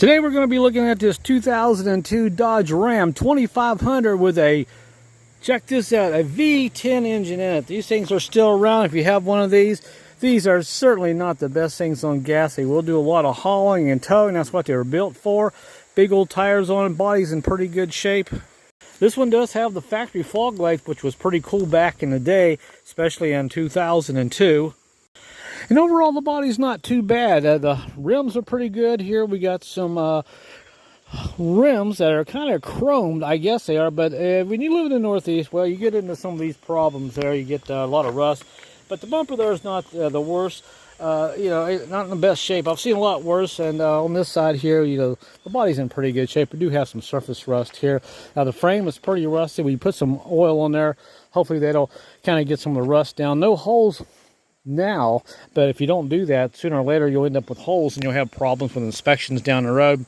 Today we're going to be looking at this 2002 Dodge Ram 2500 with a, check this out, a V10 engine in it. These things are still around. If you have one of these are certainly not the best things on gas. They will do a lot of hauling and towing. That's what they were built for. Big old tires on it, body's in pretty good shape. This one does have the factory fog lights, which was pretty cool back in the day, especially in 2002. And overall, the body's not too bad. The rims are pretty good. Here we got some rims that are kind of chromed, I guess they are. But when you live in the Northeast, well, you get into some of these problems there. You get a lot of rust. But the bumper there is not the worst. You know, not in the best shape. I've seen a lot worse. And on this side here, you know, the body's in pretty good shape. We do have some surface rust here. Now, the frame is pretty rusty. We put some oil on there. Hopefully, that'll kind of get some of the rust down. No holes now, but if you don't do that, sooner or later you'll end up with holes and you'll have problems with inspections down the road.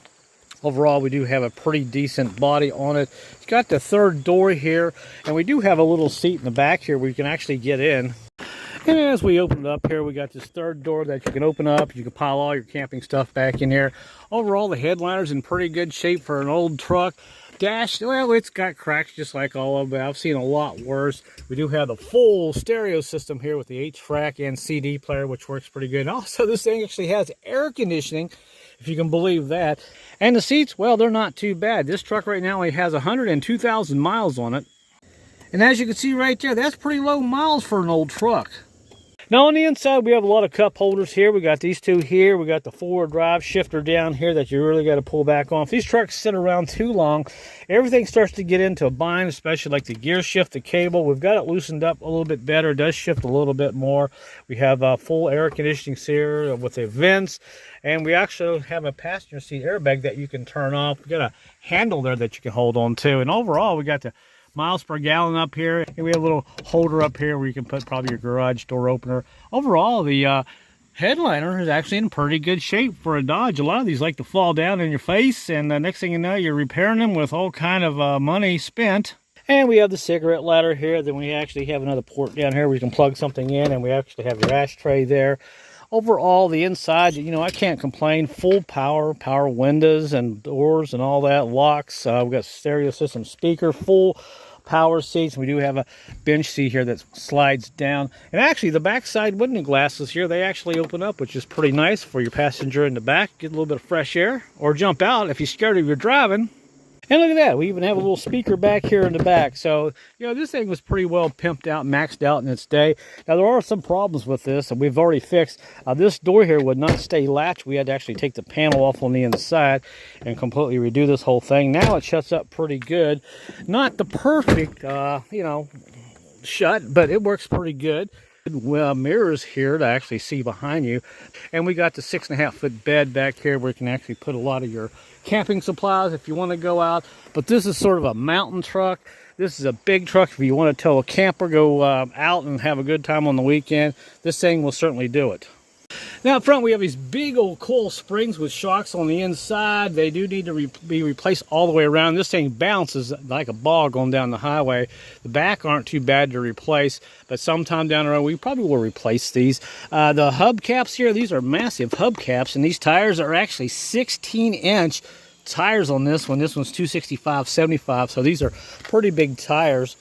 Overall, we do have a pretty decent body on it. It's got the third door here, and we do have a little seat in the back here where you can actually get in. And as we open it up here, we got this third door that you can open up. You can pile all your camping stuff back in here. Overall, the headliner's in pretty good shape for an old truck. Dash, well, it's got cracks just like all of them. I've seen a lot worse. We do have the full stereo system here with the HFRAC and CD player, which works pretty good. And also, this thing actually has air conditioning, if you can believe that. And the seats, well, they're not too bad. This truck right now only has 102,000 miles on it. And as you can see right there, that's pretty low miles for an old truck. Now on the inside, we have a lot of cup holders here. We got these two here. We got the four-wheel drive shifter down here that you really got to pull back on. If these trucks sit around too long, everything starts to get into a bind, especially like the gear shift, the cable. We've got it loosened up a little bit better. It does shift a little bit more. We have full air conditioning here with the vents, and we actually have a passenger seat airbag that you can turn off. We got a handle there that you can hold on to, and overall, we got the miles per gallon up here, and we have a little holder up here where you can put probably your garage door opener. Overall, the headliner is actually in pretty good shape for a Dodge. A lot of these like to fall down in your face, and the next thing you know, you're repairing them with all kind of money spent. And we have the cigarette lighter here. Then we actually have another port down here where you can plug something in, and we actually have your ashtray there. Overall, the inside, you know, I can't complain. Full power windows and doors and all that, locks. We've got stereo system speaker, full power seats. We do have a bench seat here that slides down. And actually, the backside window glasses here, they actually open up, which is pretty nice for your passenger in the back. Get a little bit of fresh air, or jump out if you're scared of your driving. And look at that, we even have a little speaker back here in the back. So, you know, this thing was pretty well pimped out, maxed out in its day. Now, there are some problems with this, and we've already fixed. This door here would not stay latched. We had to actually take the panel off on the inside and completely redo this whole thing. Now it shuts up pretty good. Not the perfect, you know, shut, but it works pretty good. Mirrors here to actually see behind you, and we got the 6.5-foot bed back here where you can actually put a lot of your camping supplies if you want to go out. But this is sort of a mountain truck. This is a big truck if you want to tow a camper, go out and have a good time on the weekend. This thing will certainly do it. Now up front, we have these big old coil springs with shocks on the inside. They do need to be replaced all the way around. This thing bounces like a ball going down the highway. The back aren't too bad to replace, but sometime down the road, we probably will replace these. The hubcaps here, these are massive hubcaps, and these tires are actually 16-inch tires on this one. This one's 265/75, so these are pretty big tires.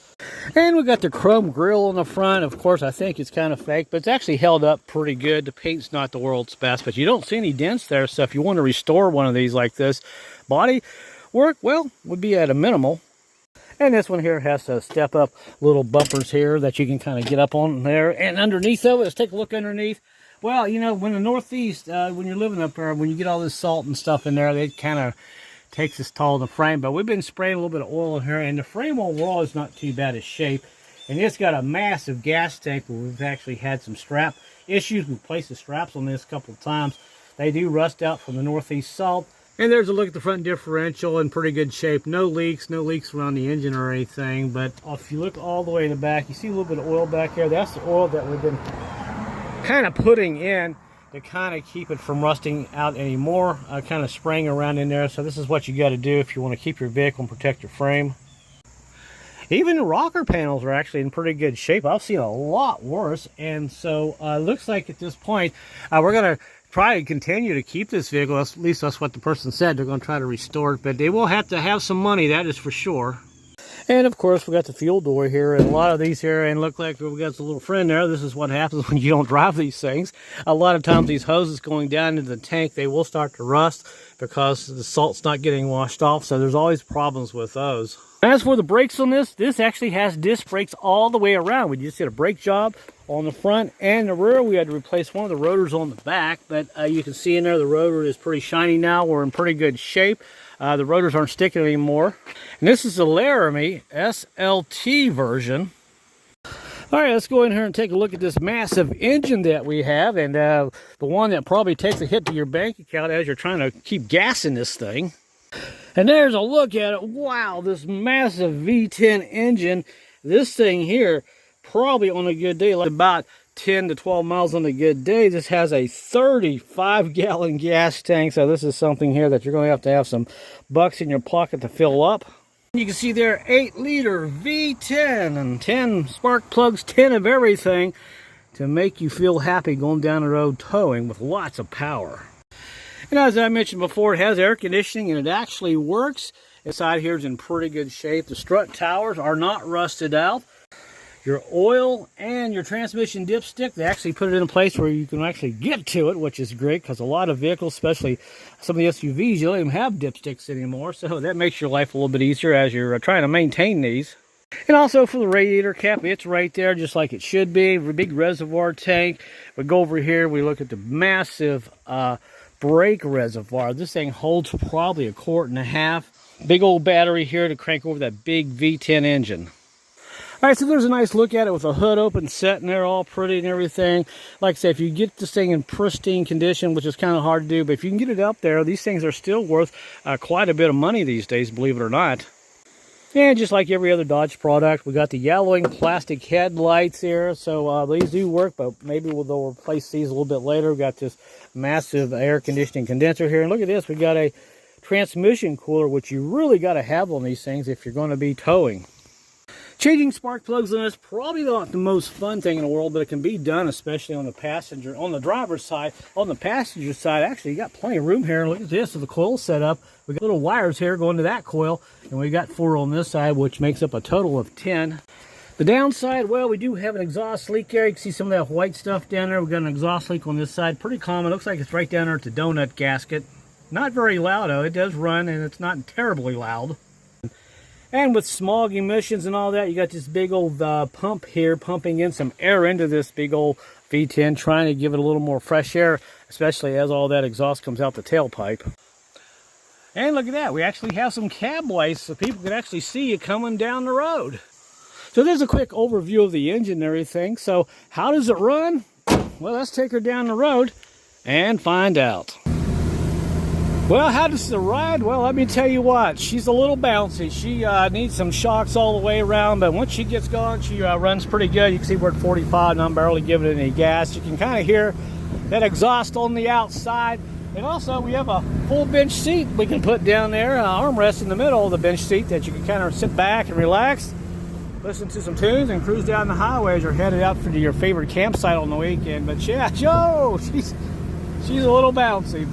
And we got the chrome grille on the front. Of course, I think it's kind of fake, but it's actually held up pretty good. The paint's not the world's best, but you don't see any dents there. So if you want to restore one of these like this, body work, well, would be at a minimal. And this one here has to step up little bumpers here that you can kind of get up on there. And underneath of it, let's take a look underneath. Well, you know, when the Northeast, when you're living up there, when you get all this salt and stuff in there, it kind of takes its toll on the frame. But we've been spraying a little bit of oil in here, and the frame overall is not too bad of shape. And it's got a massive gas tank where we've actually had some strap issues. We've placed the straps on this a couple of times. They do rust out from the Northeast salt. And there's a look at the front differential, in pretty good shape. No leaks around the engine or anything. But if you look all the way in the back, you see a little bit of oil back there. That's the oil that we've been kind of putting in to kind of keep it from rusting out anymore, kind of spraying around in there. So this is what you got to do if you want to keep your vehicle and protect your frame. Even the rocker panels are actually in pretty good shape. I've seen a lot worse, and so it looks like at this point we're going to try to continue to keep this vehicle. At least that's what the person said. They're going to try to restore it, but they will have to have some money, that is for sure. And of course, we got the fuel door here, and a lot of these here, and look like we got a little friend there. This is what happens when you don't drive these things. A lot of times these hoses going down into the tank, they will start to rust because the salt's not getting washed off, so there's always problems with those. As for the brakes on this actually has disc brakes all the way around. We just did a brake job on the front and the rear. We had to replace one of the rotors on the back, but you can see in there the rotor is pretty shiny now. We're in pretty good shape. The rotors aren't sticking anymore. And this is the Laramie SLT version. All right, let's go in here and take a look at this massive engine that we have, and the one that probably takes a hit to your bank account as you're trying to keep gas in this thing. And there's a look at it. Wow, this massive V10 engine. This thing here, probably on a good day, like about 10 to 12 miles on a good day. This has a 35-gallon gas tank, so this is something here that you're going to have some bucks in your pocket to fill up. You can see there 8-liter V10 and 10 spark plugs, 10 of everything to make you feel happy going down the road towing with lots of power. And as I mentioned before, it has air conditioning and it actually works. Inside here is in pretty good shape. The strut towers are not rusted out. Your oil and your transmission dipstick, they actually put it in a place where you can actually get to it, which is great because a lot of vehicles, especially some of the SUVs, you don't even have dipsticks anymore. So that makes your life a little bit easier as you're trying to maintain these. And also for the radiator cap, it's right there just like it should be. A big reservoir tank. We go over here, we look at the massive brake reservoir. This thing holds probably 1.5 quarts. Big old battery here to crank over that big V10 engine. All right, so there's a nice look at it with the hood open, sitting there all pretty and everything. Like I said, if you get this thing in pristine condition, which is kind of hard to do, but if you can get it up there, these things are still worth quite a bit of money these days, believe it or not. And just like every other Dodge product, we got the yellowing plastic headlights here. So these do work, but maybe they'll replace these a little bit later. We got this massive air conditioning condenser here. And look at this, we got a transmission cooler, which you really got to have on these things if you're going to be towing. Changing spark plugs on this, probably not the most fun thing in the world, but it can be done, especially on the passenger, on the driver's side. On the passenger side, actually, you got plenty of room here. Look at this, with the coil set up. We got little wires here going to that coil, and we got 4 on this side, which makes up a total of 10. The downside, well, we do have an exhaust leak there. You can see some of that white stuff down there. We've got an exhaust leak on this side, pretty common. Looks like it's right down there at the donut gasket. Not very loud, though. It does run, and it's not terribly loud. And with smog emissions and all that, you got this big old pump here pumping in some air into this big old V10, trying to give it a little more fresh air, especially as all that exhaust comes out the tailpipe. And look at that, we actually have some cab lights so people can actually see you coming down the road. So there's a quick overview of the engine and everything. So how does it run? Well, let's take her down the road and find out. Well, how does it ride? Well, let me tell you what, she's a little bouncy. She needs some shocks all the way around, but once she gets going, she runs pretty good. You can see we're at 45 and I'm barely giving it any gas. You can kind of hear that exhaust on the outside. And also, we have a full bench seat we can put down there, armrest in the middle of the bench seat that you can kind of sit back and relax, listen to some tunes, and cruise down the highway as you're headed out for your favorite campsite on the weekend. But yeah, Joe, she's a little bouncy.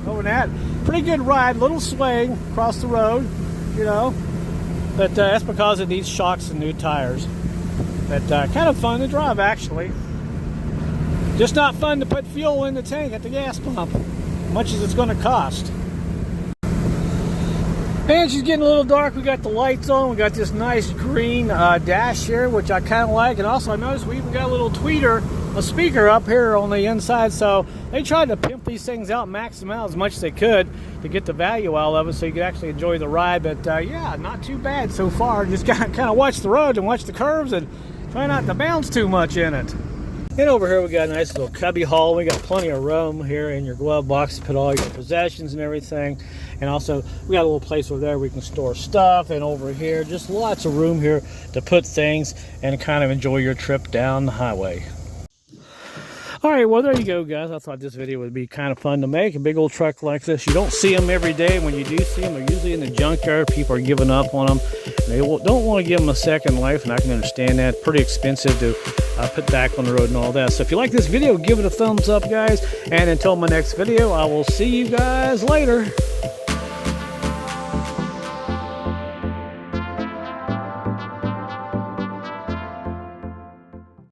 Over that, pretty good ride, little swing across the road, you know, but that's because it needs shocks and new tires. But kind of fun to drive, actually. Just not fun to put fuel in the tank at the gas pump, much as it's going to cost. And she's getting a little dark. We got the lights on. We got this nice green dash here, which I kind of like. And also, I noticed we even got a little tweeter, a speaker up here on the inside. So they tried to pimp these things out, max them out as much as they could to get the value out of it so you could actually enjoy the ride. But yeah, not too bad so far. Just got to kind of watch the road and watch the curves and try not to bounce too much in it. And over here we got a nice little cubby hole. We got plenty of room here in your glove box to put all your possessions and everything. And also we got a little place over there where we can store stuff, and over here just lots of room here to put things and kind of enjoy your trip down the highway. All right, well, there you go, guys. I thought this video would be kind of fun to make. A big old truck like this. You don't see them every day. When you do see them, they're usually in the junkyard. People are giving up on them. They don't want to give them a second life, and I can understand that. Pretty expensive to put back on the road and all that. So if you like this video, give it a thumbs up, guys. And until my next video, I will see you guys later.